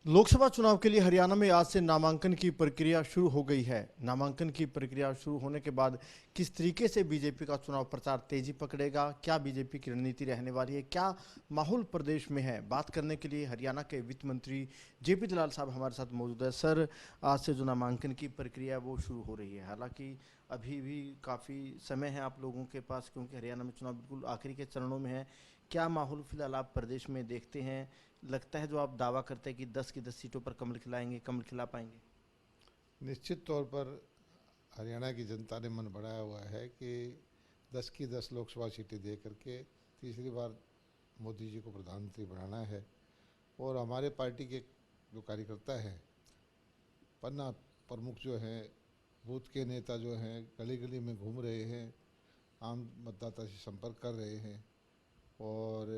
लोकसभा चुनाव के लिए हरियाणा में आज से नामांकन की प्रक्रिया शुरू हो गई है। नामांकन की प्रक्रिया शुरू होने के बाद किस तरीके से बीजेपी का चुनाव प्रचार तेजी पकड़ेगा, क्या बीजेपी की रणनीति रहने वाली है, क्या माहौल प्रदेश में है, बात करने के लिए हरियाणा के वित्त मंत्री जेपी दलाल साहब हमारे साथ मौजूद है। सर, आज से जो नामांकन की प्रक्रिया वो शुरू हो रही है, हालांकि अभी भी काफ़ी समय है आप लोगों के पास, क्योंकि हरियाणा में चुनाव बिल्कुल आखिरी के चरणों में है। क्या माहौल फिलहाल आप प्रदेश में देखते हैं? लगता है जो आप दावा करते हैं कि 10 की 10 सीटों पर कमल खिलाएंगे, कमल खिला पाएंगे? निश्चित तौर पर हरियाणा की जनता ने मन बढ़ाया हुआ है कि 10 की 10 लोकसभा सीटें दे करके तीसरी बार मोदी जी को प्रधानमंत्री बनाना है। और हमारे पार्टी के जो कार्यकर्ता हैं, पन्ना प्रमुख जो हैं, बूथ के नेता जो हैं, गली गली में घूम रहे हैं, आम मतदाता से संपर्क कर रहे हैं। और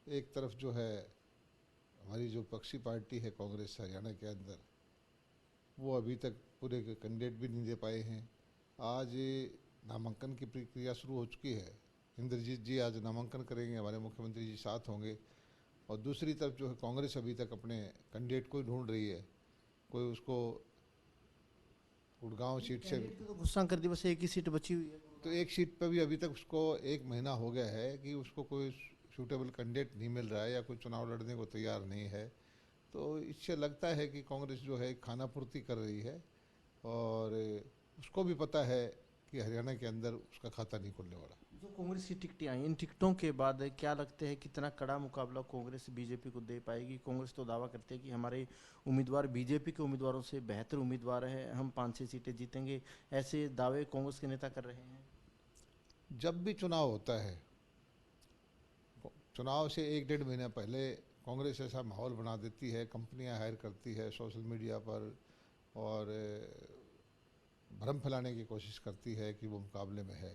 एक तरफ जो है हमारी जो पक्षी पार्टी है कांग्रेस हरियाणा के अंदर, वो अभी तक पूरे कैंडिडेट भी नहीं दे पाए हैं। आज नामांकन की प्रक्रिया शुरू हो चुकी है। इंद्रजीत जी आज नामांकन करेंगे, हमारे मुख्यमंत्री जी साथ होंगे। और दूसरी तरफ जो है कांग्रेस अभी तक अपने कैंडिडेट को ही ढूंढ रही है। कोई उसको गुड़गांव सीट से, कैंडिडेट की तो घोषणा कर दी, बस एक ही सीट बची हुई है। तो एक सीट पर भी अभी तक उसको 1 महीना हो गया है कि उसको कोई सूटेबल कैंडिडेट नहीं मिल रहा है या कोई चुनाव लड़ने को तैयार नहीं है। तो इससे लगता है कि कांग्रेस जो है खाना पूर्ति कर रही है। और उसको भी पता है कि हरियाणा के अंदर उसका खाता नहीं खुलने वाला। जो कांग्रेस की टिकटें आई, इन टिकटों के बाद क्या लगता है कितना कड़ा मुकाबला कांग्रेस बीजेपी को दे पाएगी? कांग्रेस तो दावा करते हैं कि हमारे उम्मीदवार बीजेपी के उम्मीदवारों से बेहतर उम्मीदवार है, हम 5-6 सीटें जीतेंगे, ऐसे दावे कांग्रेस के नेता कर रहे हैं। जब भी चुनाव होता है, चुनाव से 1 डेढ़ महीना पहले कांग्रेस ऐसा माहौल बना देती है, कंपनियां हायर करती है सोशल मीडिया पर, और भ्रम फैलाने की कोशिश करती है कि वो मुकाबले में है।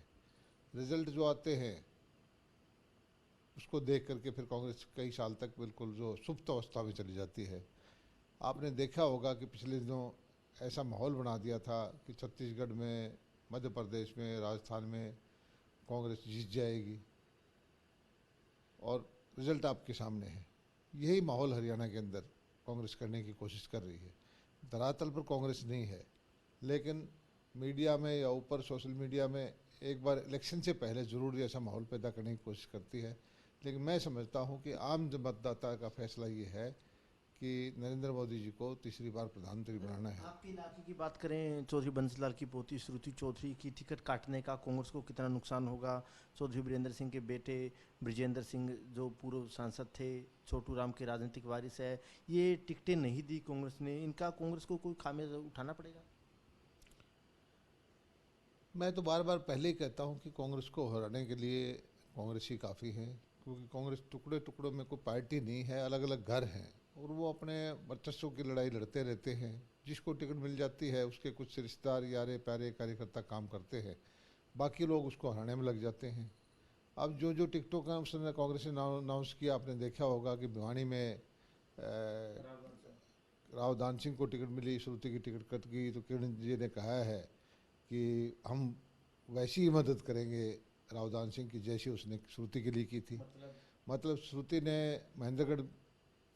रिजल्ट जो आते हैं उसको देख करके फिर कांग्रेस कई साल तक बिल्कुल जो सुप्त अवस्था में चली जाती है। आपने देखा होगा कि पिछले दिनों ऐसा माहौल बना दिया था कि छत्तीसगढ़ में, मध्य प्रदेश में, राजस्थान में कांग्रेस जीत जाएगी, और रिजल्ट आपके सामने है। यही माहौल हरियाणा के अंदर कांग्रेस करने की कोशिश कर रही है। धरातल पर कांग्रेस नहीं है, लेकिन मीडिया में या ऊपर सोशल मीडिया में एक बार इलेक्शन से पहले ज़रूर ऐसा माहौल पैदा करने की कोशिश करती है। लेकिन मैं समझता हूँ कि आम मतदाता का फैसला ये है कि नरेंद्र मोदी जी को तीसरी बार प्रधानमंत्री बनाना है। आपके इलाके की बात करें, चौधरी बंसीलाल की पोती श्रुति चौधरी की टिकट काटने का कांग्रेस को कितना नुकसान होगा? चौधरी वीरेंद्र सिंह के बेटे ब्रिजेंद्र सिंह जो पूर्व सांसद थे, छोटू राम के राजनीतिक वारिस है, ये टिकटें नहीं दी कांग्रेस ने, इनका कांग्रेस को कोई खामियाजा उठाना पड़ेगा? मैं तो बार बार पहले ही कहता हूँ कि कांग्रेस को हराने के लिए कांग्रेस ही काफ़ी है। क्योंकि कांग्रेस टुकड़े टुकड़ों में कोई पार्टी नहीं है, अलग अलग घर हैं, और वो अपने वर्चस्व की लड़ाई लड़ते रहते हैं। जिसको टिकट मिल जाती है उसके कुछ रिश्तेदार, यारे प्यारे कार्यकर्ता काम करते हैं, बाकी लोग उसको हराने में लग जाते हैं। अब जो जो टिकटों का उसने कांग्रेस ने अनाउंस किया, आपने देखा होगा कि भिवानी में राव दान सिंह को टिकट मिली, श्रुति की टिकट कट गई, तो किरण जी ने कहा है कि हम वैसी ही मदद करेंगे रावदान सिंह की जैसी उसने श्रुति के लिए की थी। मतलब श्रुति ने महेंद्रगढ़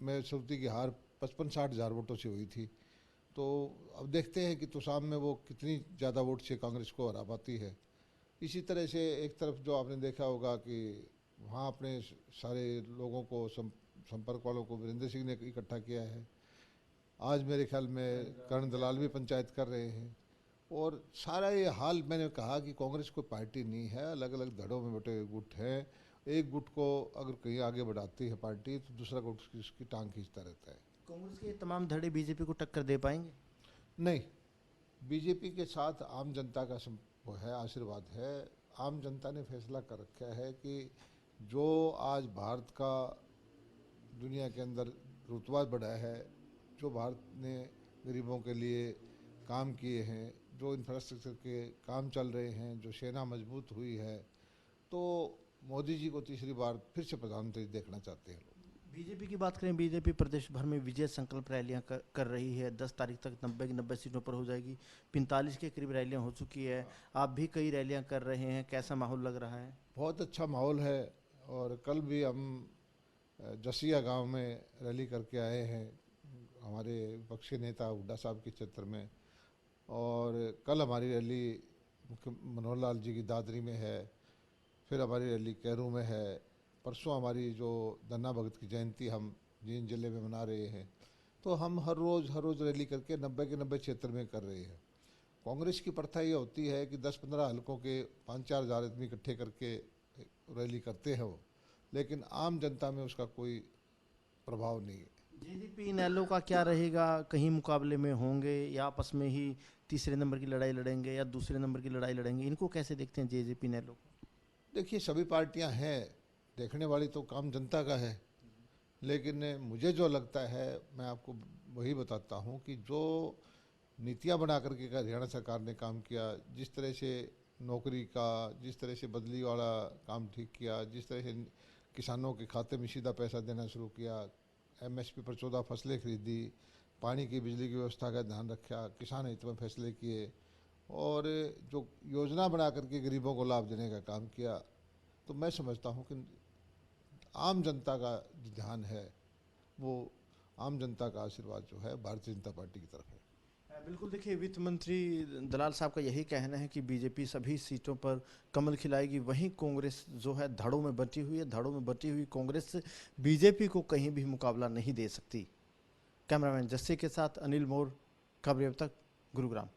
में श्रुति की हार 55-60 हज़ार वोटों से हुई थी। तो अब देखते हैं कि तुसाम में वो कितनी ज़्यादा वोट से कांग्रेस को हरा पाती है। इसी तरह से एक तरफ जो आपने देखा होगा कि वहाँ अपने सारे लोगों को, संपर्क वालों को वीरेंद्र सिंह ने इकट्ठा किया है। आज मेरे ख्याल में कर्ण दलाल भी पंचायत कर रहे हैं। और सारा ये हाल, मैंने कहा कि कांग्रेस कोई पार्टी नहीं है, अलग अलग धड़ों में बटे गुट हैं। एक गुट को अगर कहीं आगे बढ़ाती है पार्टी, तो दूसरा गुट उसकी टांग खींचता रहता है। कांग्रेस के ये तमाम धड़े बीजेपी को टक्कर दे पाएंगे? नहीं, बीजेपी के साथ आम जनता का वो है, आशीर्वाद है। आम जनता ने फैसला कर रखा है कि जो आज भारत का दुनिया के अंदर रुतबा बढ़ा है, जो भारत ने गरीबों के लिए काम किए हैं, जो इंफ्रास्ट्रक्चर के काम चल रहे हैं, जो सेना मजबूत हुई है, तो मोदी जी को तीसरी बार फिर से प्रधानमंत्री देखना चाहते हैं लोग। बीजेपी की बात करें, बीजेपी प्रदेश भर में विजय संकल्प रैलियां कर रही है। 10 तारीख तक 90 की 90 सीटों पर हो जाएगी। 45 के करीब रैलियां हो चुकी है। आप भी कई रैलियां कर रहे हैं, कैसा माहौल लग रहा है? बहुत अच्छा माहौल है। और कल भी हम जसिया गांव में रैली करके आए हैं। हमारे विपक्षी नेता हुड्डा साहब के क्षेत्र में, और कल हमारी रैली मुख्य मनोहर लाल जी की दादरी में है, फिर हमारी रैली कैरू में है, परसों हमारी जो धन्ना भगत की जयंती हम जींद जिले में मना रहे हैं। तो हम हर रोज़ रैली करके 90 के 90 क्षेत्र में कर रहे हैं। कांग्रेस की प्रथा ये होती है कि 10-15 हलकों के 5-4 हज़ार आदमी इकट्ठे करके रैली करते हैं वो, लेकिन आम जनता में उसका कोई प्रभाव नहीं है। जेजेपी इनेलो का क्या रहेगा? कहीं मुकाबले में होंगे या आपस में ही तीसरे नंबर की लड़ाई लड़ेंगे या दूसरे नंबर की लड़ाई लड़ेंगे? इनको कैसे देखते हैं जेजेपी इनेलो को? देखिए, सभी पार्टियां हैं, देखने वाली तो काम जनता का है, लेकिन मुझे जो लगता है मैं आपको वही बताता हूं कि जो नीतियां बना करके हरियाणा सरकार ने काम किया, जिस तरह से नौकरी का, जिस तरह से बदली वाला काम ठीक किया, जिस तरह से किसानों के खाते में सीधा पैसा देना शुरू किया, एमएसपी पर 14 फसलें खरीदी, पानी की बिजली की व्यवस्था का ध्यान रखा, किसान हित में फैसले किए, और जो योजना बना करके गरीबों को लाभ देने का काम किया, तो मैं समझता हूँ कि आम जनता का जो ध्यान है वो, आम जनता का आशीर्वाद जो है भारतीय जनता पार्टी की तरफ है। बिल्कुल, देखिए वित्त मंत्री दलाल साहब का यही कहना है कि बीजेपी सभी सीटों पर कमल खिलाएगी, वहीं कांग्रेस जो है धड़ों में बटी हुई है। धड़ों में बटी हुई कांग्रेस बीजेपी को कहीं भी मुकाबला नहीं दे सकती। कैमरामैन जस्सी के साथ अनिल मोर, खबरें अब तक, गुरुग्राम।